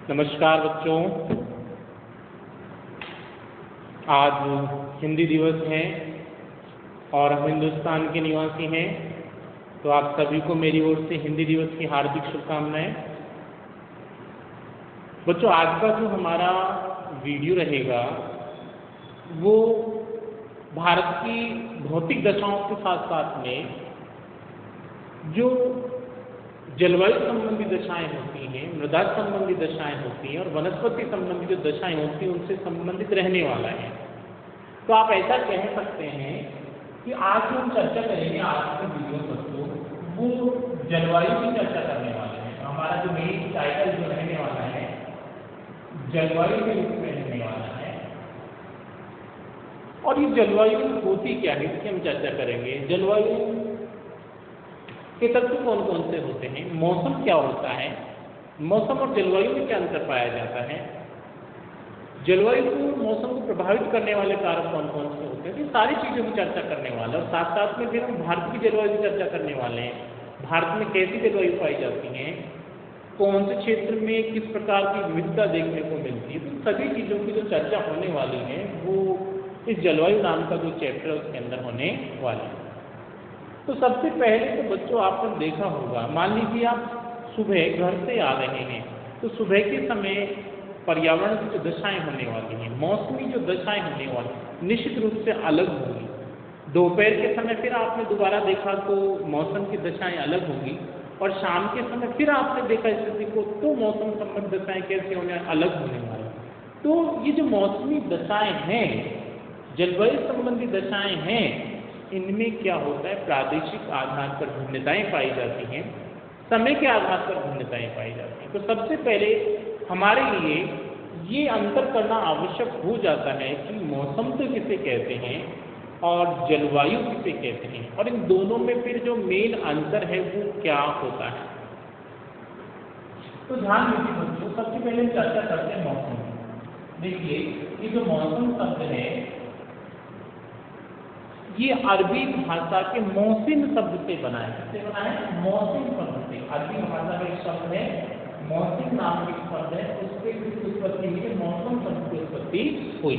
नमस्कार बच्चों। आज हिंदी दिवस है और हम हिंदुस्तान के निवासी हैं, तो आप सभी को मेरी ओर से हिंदी दिवस की हार्दिक शुभकामनाएं। बच्चों, आज का जो हमारा वीडियो रहेगा वो भारत की भौतिक दशाओं के साथ साथ में जो जलवायु संबंधी दशाएं होती हैं, मृदा संबंधी दशाएं होती हैं और वनस्पति संबंधी जो दशाएं होती हैं उनसे संबंधित रहने वाला है। तो आप ऐसा कह सकते हैं कि आज जो हम चर्चा करेंगे आज के वीडियो बच्चों वो जलवायु की चर्चा करने वाले हैं। तो हमारा जो मेन टाइटल जो रहने वाला है जलवायु के रूप में रहने वाला है। और ये जलवायु होती क्या है इसकी हम चर्चा करेंगे। जलवायु के तत्व कौन कौन से होते हैं, मौसम क्या होता है, मौसम और जलवायु में क्या अंतर पाया जाता है, जलवायु को मौसम को प्रभावित करने वाले कारक कौन कौन से होते हैं, ये सारी चीज़ों की चर्चा करने वाला है। और साथ साथ में फिर हम भारत की जलवायु की चर्चा करने वाले हैं। भारत में कैसी जलवायु पाई जाती है, कौन से क्षेत्र में किस प्रकार की विविधता देखने को मिलती है, तो सभी चीज़ों की जो चर्चा होने वाली है वो इस जलवायु नाम का जो चैप्टर है उसके अंदर होने वाली है। तो सबसे पहले तो बच्चों आपने देखा होगा, मान लीजिए आप सुबह घर से आ रहे हैं तो सुबह के समय पर्यावरण की जो दशाएं होने वाली हैं, मौसमी जो दशाएं होने वाली निश्चित रूप से अलग होंगी। दोपहर के समय फिर आपने दोबारा देखा तो मौसम की दशाएं अलग होंगी और शाम के समय फिर आपने देखा स्थिति को तो मौसम संबंधी दशाएं कैसे होने अलग होने वाली। तो ये जो मौसमी दशाएं हैं, जलवायु संबंधी दशाएं हैं, इनमें क्या होता है प्रादेशिक आधार पर भिन्नताएं पाई जाती हैं, समय के आधार पर भिन्नताएं पाई जाती हैं। तो सबसे पहले हमारे लिए ये अंतर करना आवश्यक हो जाता है कि मौसम तो किसे कहते हैं और जलवायु किसे कहते हैं, और इन दोनों में फिर जो मेन अंतर है वो क्या होता है। तो ध्यान दीजिए बच्चों, सबसे पहले हम चर्चा करते हैं मौसम। देखिए ये जो मौसम शब्द है ये अरबी भाषा के मौसिम शब्द से बना है। किससे बना है? मौसिम शब्द से। अरबी भाषा का एक शब्द है मौसिम नाम के शब्द है, उससे किसकी उत्पत्ति हुई है? मौसम शब्द की उत्पत्ति हुई।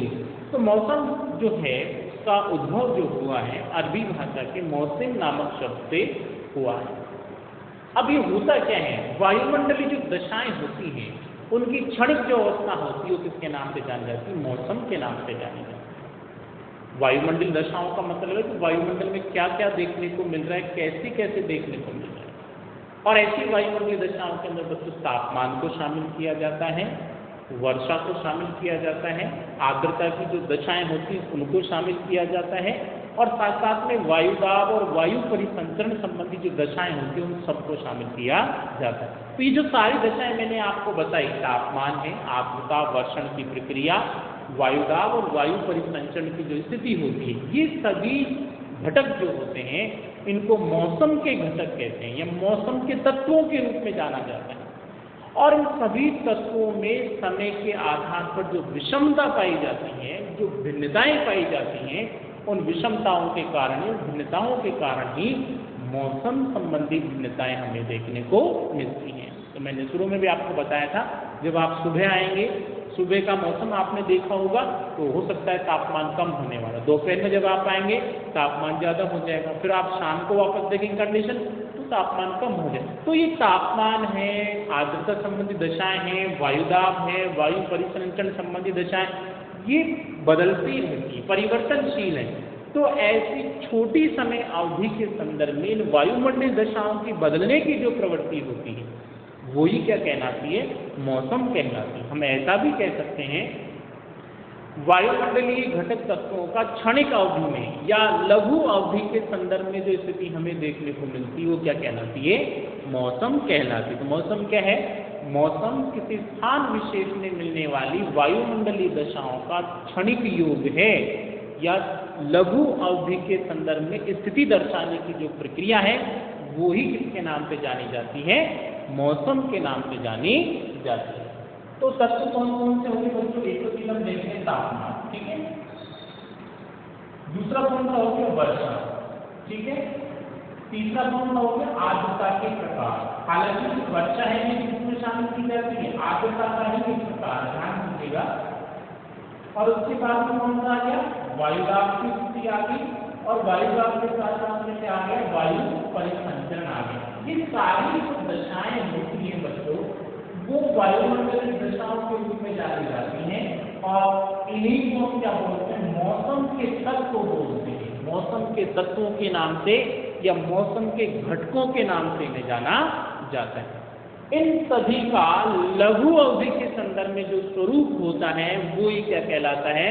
तो मौसम जो है उसका उद्भव जो हुआ है अरबी भाषा के मौसिम नामक शब्द से हुआ है। अब ये होता क्या है, वायुमंडलीय जो दशाएं होती हैं उनकी क्षणिक जो अवस्था होती है वो किसके नाम से जानी जाती है? मौसम के नाम से जानी जाती है। वायुमंडल दशाओं का मतलब है कि वायुमंडल में क्या क्या देखने को मिल रहा है, कैसे कैसे देखने को मिल रहा है। और ऐसी वायुमंडलीय दशाओं के अंदर बच्चों तापमान को शामिल किया जाता है, वर्षा को शामिल किया जाता है, आर्द्रता की जो दशाएं होती हैं उनको शामिल किया जाता है, और साथ साथ में वायुदाब और वायु परिसंचरण संबंधी जो दशाएं होती हैं उन सबको शामिल किया जाता है। तो ये जो सारी दशाएं मैंने आपको बताई, तापमान है, आर्द्रता, वर्षण की प्रक्रिया, वायुदाब और वायु परिसंचरण की जो स्थिति होती है, ये सभी घटक जो होते हैं इनको मौसम के घटक कहते हैं या मौसम के तत्वों के रूप में जाना जाता है। और इन सभी तत्वों में समय के आधार पर जो विषमता पाई जाती है, जो भिन्नताएं पाई जाती हैं, उन विषमताओं के कारण, उन भिन्नताओं के कारण ही मौसम संबंधी भिन्नताएं हमें देखने को मिलती हैं। तो मैंने शुरू में भी आपको बताया था, जब आप सुबह आएंगे, सुबह का मौसम आपने देखा होगा तो हो सकता है तापमान कम होने वाला, दोपहर में जब आप आएंगे तापमान ज़्यादा हो जाएगा, फिर आप शाम को वापस देखेंगे कंडीशन तो तापमान कम हो जाए। तो ये तापमान है, आर्द्रता संबंधी दशाएं हैं, वायुदाब है, वायु परिसंचरण संबंधी दशाएं, ये बदलती रहती है, परिवर्तनशील है। तो ऐसी छोटी समय अवधि के संदर्भ में इन वायुमंडलीय दशाओं की बदलने की जो प्रवृत्ति होती है वही क्या कहलाती है? मौसम कहलाती है। हम ऐसा भी कह सकते हैं वायुमंडलीय घटक तत्वों का क्षणिक अवधि में या लघु अवधि के संदर्भ में जो स्थिति हमें देखने को मिलती है वो क्या कहलाती है? मौसम कहलाती है। तो मौसम क्या है? मौसम किसी स्थान विशेष में मिलने वाली वायुमंडलीय दशाओं का क्षणिक योग है या लघु अवधि के संदर्भ में स्थिति दर्शाने की जो प्रक्रिया है वो ही किसके नाम पे जानी जाती है? मौसम के नाम से जानी जाती है। तो तत्व कौन कौन से होंगे बच्चों? एक तो चीज हम देखेंगे तापमान, ठीक है, दूसरा कौन सा हो गया? वर्षा, ठीक है, तीसरा कौन सा हो गया, आर्द्रता के प्रकार। हालांकि वर्षा है ये किसमें शामिल की जाती है, आर्द्रता का ही एक प्रकार, ध्यान दीजिएगा। और उसके बाद में कौन सा आ गया, वायुदाब की स्थिति आ गई, और वायुदाब के साथ साथ में क्या आ गया, वायु परिसंचरण आ गया। ये सारी जो दशाएं होती है बच्चों, वो वायुमंडलीय दशाओं के रूप में जानी जाती हैं, और इन्हीं को क्या बोलते हैं, मौसम के तत्व बोलते हैं। मौसम के तत्वों के नाम से या मौसम के घटकों के नाम से इन्हें जाना जाता है। इन सभी का लघु अवधि के संदर्भ में जो स्वरूप होता है वो ही क्या कहलाता है,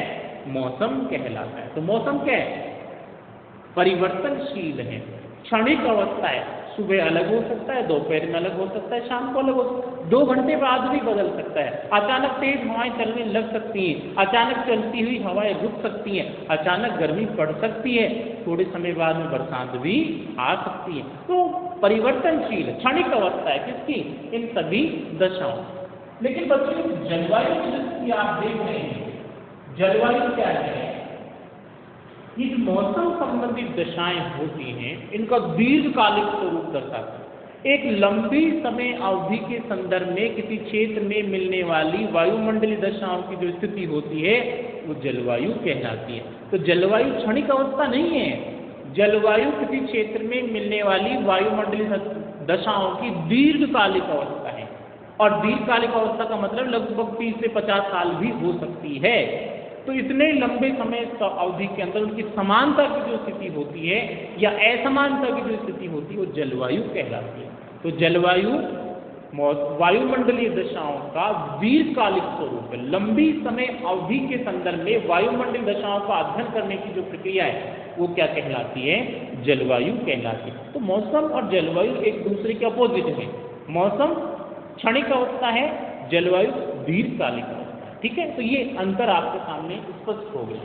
मौसम कहलाता है। तो मौसम क्या है, परिवर्तनशील है, क्षणिक अवस्था है। सुबह अलग हो सकता है, दोपहर में अलग हो सकता है, शाम को अलग हो सकता है, 2 घंटे बाद भी बदल सकता है। अचानक तेज हवाएं चलने लग सकती हैं, अचानक चलती हुई हवाएं रुक सकती हैं, अचानक गर्मी पड़ सकती है, थोड़े समय बाद में बरसात भी आ सकती है। तो परिवर्तनशील क्षणिक अवस्था है किसकी, इन सभी दशाओं। लेकिन बच्चों जलवायु जिसकी आप देख रहे हैं, जलवायु क्या है, ये जो मौसम संबंधित दशाएं होती हैं इनका दीर्घकालिक स्वरूप दर्शाता है। एक लंबी समय अवधि के संदर्भ में किसी क्षेत्र में मिलने वाली वायुमंडलीय दशाओं की जो स्थिति होती है वो जलवायु कहलाती है। तो जलवायु क्षणिक अवस्था नहीं है, जलवायु किसी क्षेत्र में मिलने वाली वायुमंडलीय दशाओं की दीर्घकालिक अवस्था है। और दीर्घकालिक अवस्था का मतलब लगभग 30 से 50 साल भी हो सकती है। तो इतने लंबे समय अवधि के अंदर उनकी समानता की जो स्थिति होती है या असमानता की जो स्थिति होती है वो जलवायु कहलाती है। तो जलवायु वायुमंडलीय दशाओं का दीर्घकालिक स्वरूप है। लंबी समय अवधि के संदर्भ में वायुमंडलीय दशाओं का अध्ययन करने की जो प्रक्रिया है वो क्या कहलाती है, जलवायु कहलाती है। तो मौसम और जलवायु एक दूसरे के अपोजिट है। मौसम क्षणिक अवस्था है, जलवायु दीर्घकालिक अवस्था है। ठीक है, तो ये अंतर आपके सामने स्पष्ट हो गया।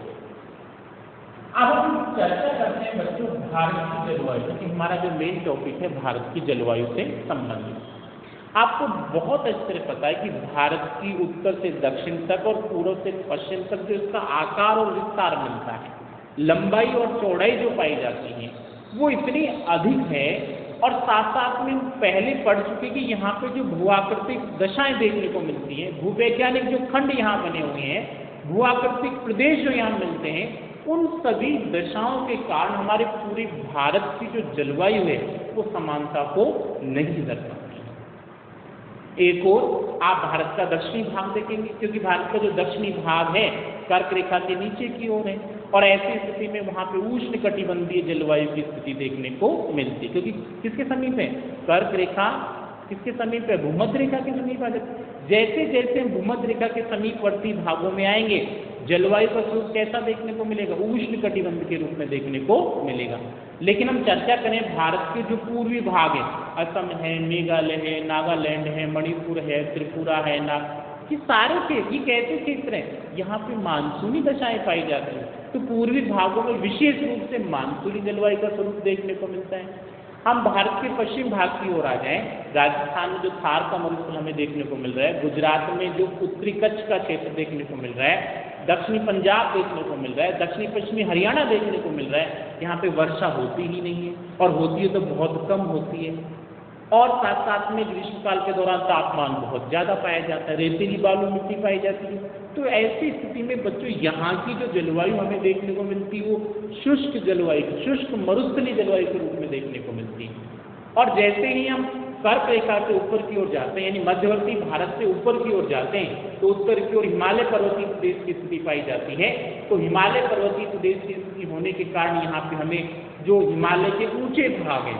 अब हम चर्चा करते हैं बच्चों भारत की जलवायु, क्योंकि हमारा जो मेन टॉपिक है भारत की जलवायु से संबंधित। आपको बहुत अच्छे से पता है कि भारत की उत्तर से दक्षिण तक और पूर्व से पश्चिम तक जो इसका आकार और विस्तार मिलता है, लंबाई और चौड़ाई जो पाई जाती है वो इतनी अधिक है। और साथ साथ में पहले पढ़ चुके कि यहाँ पे जो भूआकृतिक दशाएं देखने को मिलती हैं, भूवैज्ञानिक जो खंड यहाँ बने हुए हैं, भूआकृतिक प्रदेश जो यहाँ मिलते हैं, उन सभी दशाओं के कारण हमारे पूरे भारत की जो जलवायु है वो समानता को नहीं दर्शाती। एक और आप भारत का दक्षिणी भाग देखेंगे, क्योंकि भारत का जो दक्षिणी भाग है कर्क रेखा के नीचे की ओर है, और ऐसी स्थिति में वहाँ पे उष्ण कटिबंधीय जलवायु की स्थिति देखने को मिलती है। क्योंकि किसके समीप है, कर्क रेखा किसके समीप है, भूमध्य रेखा के समीप आ जाती है। जैसे जैसे हम भूमध्य रेखा के समीपवर्ती भागों में आएंगे जलवायु का स्वरूप कैसा देखने को मिलेगा, उष्ण कटिबंध के रूप में देखने को मिलेगा। लेकिन हम चर्चा करें भारत के जो पूर्वी भाग है, असम है, मेघालय है, नागालैंड है, मणिपुर है, त्रिपुरा है, ये सारे ये कैसे क्षेत्र हैं, यहाँ पे मानसूनी दशाएं पाई जाती हैं। तो पूर्वी भागों में विशेष रूप से मानसूनी जलवायु का स्वरूप देखने को मिलता है। हम भारत के पश्चिम भाग की ओर आ जाएं, राजस्थान में जो थार का मरुस्थल हमें देखने को मिल रहा है, गुजरात में जो उत्तरी कच्छ का क्षेत्र देखने को मिल रहा है, दक्षिणी पंजाब देखने को मिल रहा है, दक्षिणी पश्चिमी हरियाणा देखने को मिल रहा है, यहाँ पे वर्षा होती ही नहीं है, और होती है तो बहुत कम होती है। और साथ साथ में ग्रीष्मकाल के दौरान तापमान बहुत ज़्यादा पाया जाता है, रेतीली बालू मिट्टी पाई जाती है। तो ऐसी स्थिति में बच्चों यहाँ की जो जलवायु हमें देखने को मिलती है वो शुष्क जलवायु, शुष्क मरुस्थलीय जलवायु के रूप में देखने को मिलती है। और जैसे ही हम कर्क रेखा से ऊपर की ओर जाते हैं, यानी मध्यवर्ती भारत से ऊपर की ओर जाते हैं, तो उत्तर की ओर हिमालय पर्वतीय प्रदेश की स्थिति पाई जाती है। तो हिमालय पर्वतीय प्रदेश की स्थिति होने के कारण यहाँ पे हमें जो हिमालय के ऊंचे भाग हैं,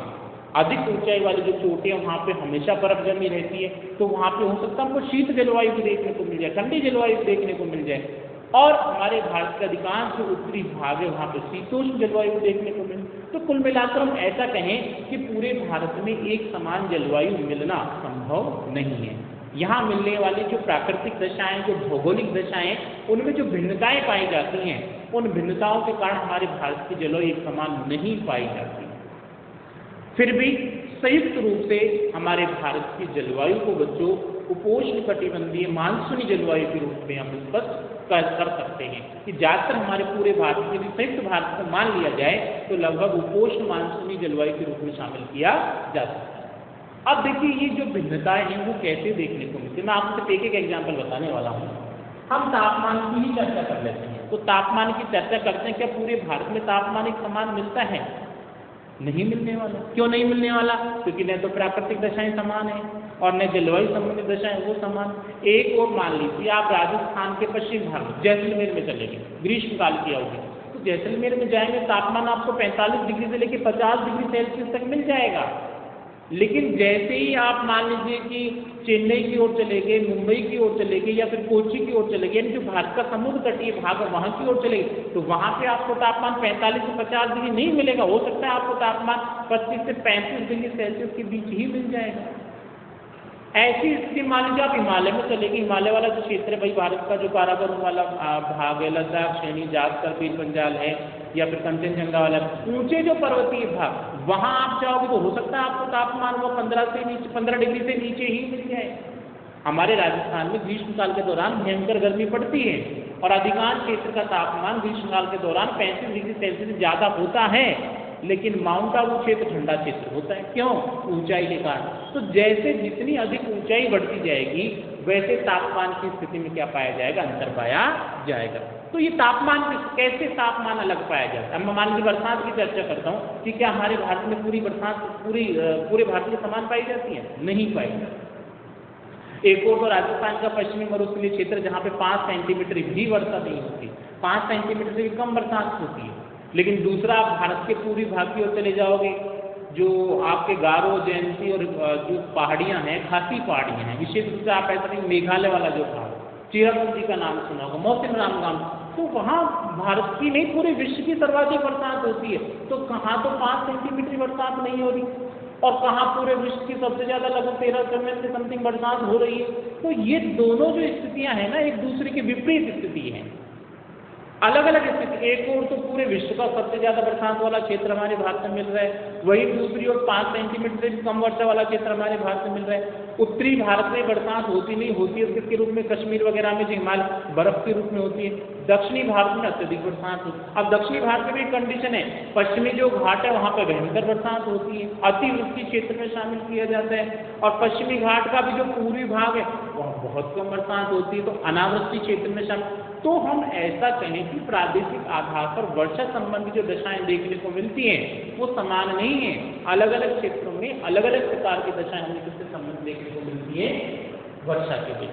अधिक ऊंचाई वाली जो चोटियां, वहाँ पे हमेशा बर्फ जमी रहती है, तो वहाँ पे हो सकता है हमको शीत जलवायु भी देखने को मिल जाए, ठंडी जलवायु देखने को मिल जाए। और हमारे भारत के अधिकांश जो उत्तरी भाग है वहाँ पे शीतोष्ण जलवायु देखने को मिले। तो कुल मिलाकर हम ऐसा कहें कि पूरे भारत में एक समान जलवायु मिलना संभव नहीं है। यहाँ मिलने वाली जो प्राकृतिक दशाएं, जो भौगोलिक दशाएं, उनमें जो भिन्नताएं पाई जाती हैं, उन भिन्नताओं के कारण हमारे भारत की जलवायु एक समान नहीं पाई जाती। फिर भी संयुक्त रूप से हमारे भारत की जलवायु को बच्चों उपोष्ण कटिबंधीय मानसूनी जलवायु के रूप में हम स्पष्ट कर सकते हैं कि ज़्यादातर हमारे पूरे भारत में, यदि संयुक्त भारत को मान लिया जाए तो लगभग उपोष्ण मानसूनी जलवायु के रूप में शामिल किया जा सकता है। अब देखिए ये जो भिन्नताएं हैं वो कैसे देखने को मिलती है, मैं आपको सिर्फ एक एक एग्जाम्पल बताने वाला हूँ। हम तापमान की ही चर्चा कर लेते हैं। तो तापमान की चर्चा करते हैं, क्या पूरे भारत में तापमान एक समान मिलता है? नहीं मिलने वाला। क्यों नहीं मिलने वाला? क्योंकि न तो प्राकृतिक दशाएं समान है और न जलवायु संबंधी दशाएं वो समान। एक और मान लीजिए आप राजस्थान के पश्चिम भाग में जैसलमेर में चले गए, ग्रीष्मकाल की अवधि, तो जैसलमेर में जाएंगे तापमान आपको 45 डिग्री से लेकर 50 डिग्री सेल्सियस तक मिल जाएगा। लेकिन जैसे ही आप मान लीजिए कि चेन्नई की ओर चले गए, मुंबई की ओर चले गए या फिर कोच्चि की ओर चले गए, यानी जो भारत का समुद्र तटीय भाग है वहाँ की ओर चले गए, तो वहाँ पे आपको तापमान 45 से 50 डिग्री नहीं मिलेगा। हो सकता है आपको तापमान 25 से 35 डिग्री सेल्सियस के बीच ही मिल जाएगा। ऐसी स्थिति मान लीजिए आप हिमालय में चले गए, हिमालय वाला जो क्षेत्र है भाई भारत का जो काराकोरम वाला भाग है, लद्दाख श्रेणी, जासकर, पीर पंजाल है या फिर कंचनजंगा वाला ऊंचे जो पर्वतीय भाग, वहां आप जाओगे तो हो सकता है आपको तापमान वो 15 डिग्री से नीचे ही मिल जाए। हमारे राजस्थान में ग्रीष्मकाल के दौरान भयंकर गर्मी पड़ती है और अधिकांश क्षेत्र का तापमान ग्रीष्मकाल के दौरान 35 डिग्री सेल्सियस से ज्यादा होता है, लेकिन माउंट आबू क्षेत्र ठंडा क्षेत्र होता है। क्यों? ऊंचाई के कारण। तो जैसे जितनी अधिक ऊंचाई बढ़ती जाएगी वैसे तापमान की स्थिति में क्या पाया जाएगा? अंतर पाया जाएगा। तो ये तापमान कैसे तापमान अलग पाया जाता है? अब मैं मान लीजिए बरसात की चर्चा करता हूँ कि क्या हमारे भारत में पूरी बरसात पूरे भारत में समान पाई जाती है? नहीं पाई जाती। एक और तो राजस्थान का पश्चिमी मरुस्थलीय क्षेत्र जहाँ पे 5 सेंटीमीटर भी वर्षा नहीं होती, 5 सेंटीमीटर से भी कम बरसात होती है। लेकिन दूसरा आप भारत के पूर्वी भाग की ओर चले जाओगे, जो आपके गारो, जयंती और जो पहाड़ियाँ हैं, खासी पहाड़ियाँ हैं, विशेष रूप से आप ऐसा नहीं मेघालय वाला जो भाग, चिरापुंजी का नाम सुना होगा, मौसिन रामगाम, तो वहाँ भारत की नहीं पूरे विश्व की सर्वाधिक बरसात होती है। तो कहाँ तो 5 सेंटीमीटर बरसात नहीं हो रही और कहाँ पूरे विश्व की सबसे ज्यादा लगभग 13 से समथिंग बरसात हो रही है। तो ये दोनों जो स्थितियां हैं ना, एक दूसरे की विपरीत स्थिति है, अलग अलग स्थिति। एक और तो पूरे विश्व का सबसे ज्यादा बरसात वाला क्षेत्र हमारे भारत में मिल रहा है, वही दूसरी ओर 5 सेंटीमीटर से भी कम वर्षा वाला क्षेत्र हमारे भारत में मिल रहा है। उत्तरी भारत में बरसात होती नहीं, होती है किसके रूप में? कश्मीर वगैरह में जो हिमालय बर्फ के रूप में होती है। दक्षिणी भारत में अत्यधिक बरसात होती है। अब दक्षिणी भारत में भी कंडीशन है, पश्चिमी जो घाट है वहाँ पर भयंकर बरसात होती है, अतिवृष्टि क्षेत्र में शामिल किया जाता है। और पश्चिमी घाट का भी जो पूर्वी भाग है वहाँ बहुत कम बरसात होती है, तो अनावृष्टि क्षेत्र में शामिल। तो हम ऐसा कहें कि प्रादेशिक आधार पर वर्षा संबंधी जो दशाएं देखने को मिलती हैं वो समान नहीं है। अलग अलग क्षेत्रों में अलग अलग प्रकार की दशाएं हमें किससे संबंध देखने को मिलती है? वर्षा के लिए।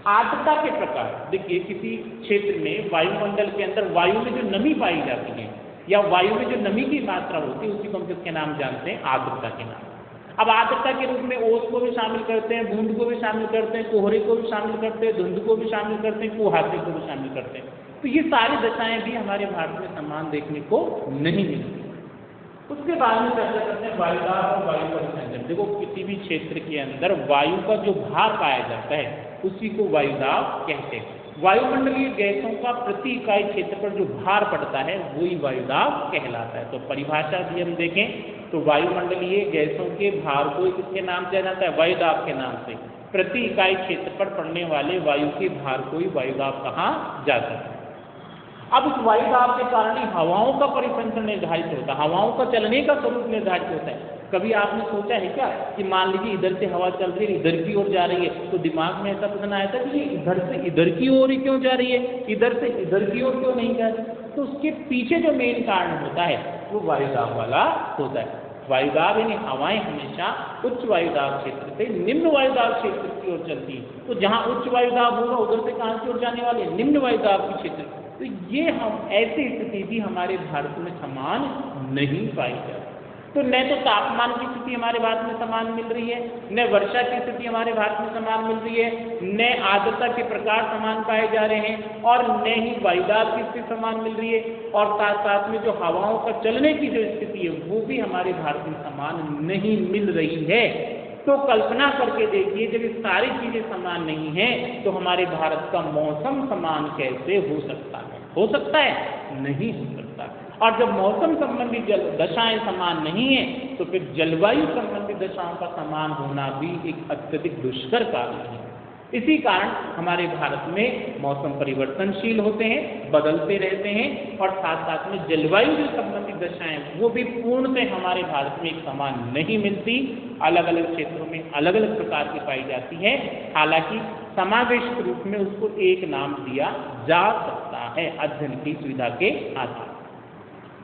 आर्द्रता के प्रकार देखिए, किसी क्षेत्र में वायुमंडल के अंदर वायु में जो नमी पाई जाती है या वायु में जो नमी की मात्रा होती है उसी को हम किसके नाम जानते हैं? आर्द्रता के नाम। अब आर्द्रता के रूप में ओस को भी शामिल करते हैं, बूंद को भी शामिल करते हैं, कोहरे को भी शामिल करते हैं, धुंध को भी शामिल करते हैं, कुहासे को भी शामिल करते हैं। तो ये सारी दशाएं भी हमारे भारत में समान देखने को नहीं मिलती। उसके बाद में चर्चा करते हैं वायुदाब और वायु परिसंचरण। देखो, किसी भी क्षेत्र के अंदर वायु का जो भार पाया जाता है उसी को वायुदाब कहते हैं। वायुमंडलीय गैसों का प्रति इकाई क्षेत्र पर जो भार पड़ता है वही वायुदाब कहलाता है। तो परिभाषा भी हम देखें तो वायुमंडलीय गैसों के भार को किसके नाम से जाता है? वायुदाब के नाम से। प्रति इकाई क्षेत्र पर पड़ने वाले वायु के भार को ही वायुदाब कहा जाता है। अब इस वायुदाब के कारण ही हवाओं का परिसंचरण निर्धारित होता है, हवाओं का चलने का स्वरूप निर्धारित होता है। कभी आपने सोचा है क्या कि मान लीजिए इधर से हवा चल रही है, इधर की ओर जा रही है, तो दिमाग में ऐसा प्रश्न आया था कि ये इधर से इधर की ओर ही क्यों जा रही है, इधर से इधर की ओर क्यों नहीं जा रही? तो उसके पीछे जो मेन कारण होता है वो वायुदाब वाला होता है। वायुदाब यानी हवाएं हमेशा उच्च वायुदाब क्षेत्र से निम्न वायुदाब क्षेत्र की ओर चलती है। तो जहाँ उच्च वायुदाब होगा उधर से कहाँ की ओर जाने वाले? निम्न वायुदाब के क्षेत्र। तो ये हम ऐसी स्थिति भी हमारे भारत में समान नहीं पाई जाती। तो न तो तापमान की स्थिति हमारे भारत में समान मिल रही है, न वर्षा की स्थिति हमारे भारत में समान मिल रही है, न आर्द्रता के प्रकार समान पाए जा रहे हैं और न ही वायुदाब की स्थिति समान मिल रही है, और साथ साथ में जो हवाओं का चलने की जो स्थिति है वो भी हमारे भारत में समान नहीं मिल रही है। तो कल्पना करके देखिए, जब ये सारी चीजें समान नहीं हैं तो हमारे भारत का मौसम समान कैसे हो सकता है? हो सकता है? नहीं हो सकता। और जब मौसम संबंधी दशाएं समान नहीं है तो फिर जलवायु संबंधी दशाओं का समान होना भी एक अत्यधिक दुष्कर कार्य है। इसी कारण हमारे भारत में मौसम परिवर्तनशील होते हैं, बदलते रहते हैं, और साथ साथ में जलवायु जो संबंधी दशाएं वो भी पूर्णतः हमारे भारत में एक समान नहीं मिलती, अलग अलग क्षेत्रों में अलग अलग प्रकार की पाई जाती है। हालांकि समावेशित रूप में उसको एक नाम दिया जा सकता है अध्ययन की सुविधा के आधार।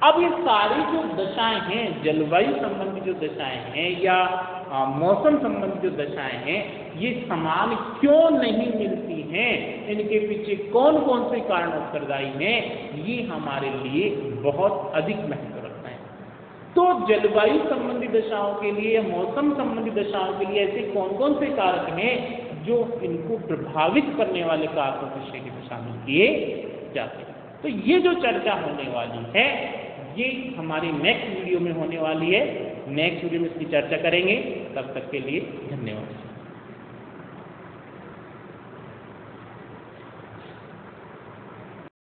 अब ये सारी जो दशाएं हैं, जलवायु संबंधी जो दशाएं हैं या मौसम संबंधी जो दशाएं हैं, ये समान क्यों नहीं मिलती हैं, इनके पीछे कौन कौन से कारण उत्तरदायी हैं, ये हमारे लिए बहुत अधिक महत्व रखता है। तो जलवायु संबंधी दशाओं के लिए या मौसम संबंधी दशाओं के लिए ऐसे कौन कौन से कारक हैं जो इनको प्रभावित करने वाले कारकों की श्रेणी में शामिल किए जाते हैं। तो ये जो चर्चा होने वाली है ये हमारी नेक्स्ट वीडियो में होने वाली है। नेक्स्ट वीडियो में इसकी चर्चा करेंगे। तब तक के लिए धन्यवाद।